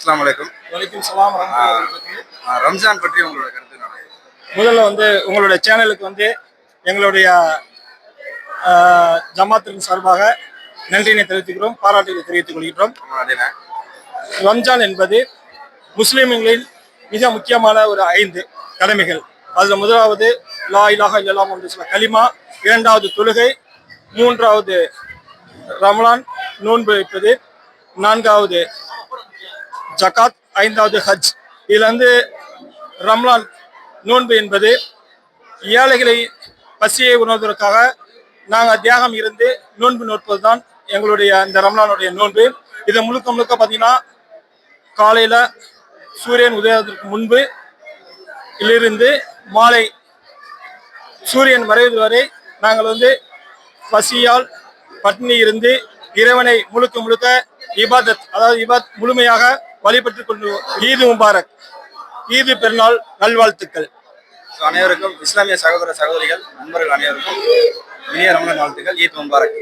அஸ்ஸலாமு அலைக்கும். வலைக்கும் சலாம் வரஹ்மத்துல்லாஹி. ரம்ஜான் பற்றி உங்களோட கருத்து என்ன? முதல்ல உங்களுடைய சேனலுக்கு எங்களுடைய ஜமாத்தின் சார்பாக நன்றியினை தெரிவித்துக்கிறோம், பாராட்டுகளை தெரிவித்துக் கொள்கிறோம். ரம்ஜான் என்பது முஸ்லிம்களின் மிக முக்கியமான ஒரு 5 கடமைகள். அதில் முதலாவது லா இலாஹா இல்லல்லாஹ் என்று சொல்ல கலிமா, இரண்டாவது தொழுகை, மூன்றாவது ரமலான் நோன்பு வைப்பது, நான்காவது ஜகாத், ஐந்தாவது ஹஜ். இதுல ரம்லான் நோன்பு என்பது ஏழைகளை பசியை உணர்வதற்காக நாங்கள் தியாகம் இருந்து நோன்பு நோற்பது தான் எங்களுடைய இந்த ரம்லானுடைய நோன்பு. இதை முழுக்க பார்த்தீங்கன்னா காலையில சூரியன் உதயத்திற்கு முன்பு இருந்து மாலை சூரியன் மறைவது வரை நாங்கள் பசியால் பட்டினி இருந்து இறைவனை முழுக்க இபாதத், அதாவது முழுமையாக வழிபட்டு கொண்டு. ஈது முபாரக், ஈது பெருநாள் நல்வாழ்த்துக்கள். அனைவருக்கும், இஸ்லாமிய சகோதர சகோதரிகள் நண்பர்கள் அனைவருக்கும் இனிய ரமலான் வாழ்த்துக்கள். ஈத் முபாரக்.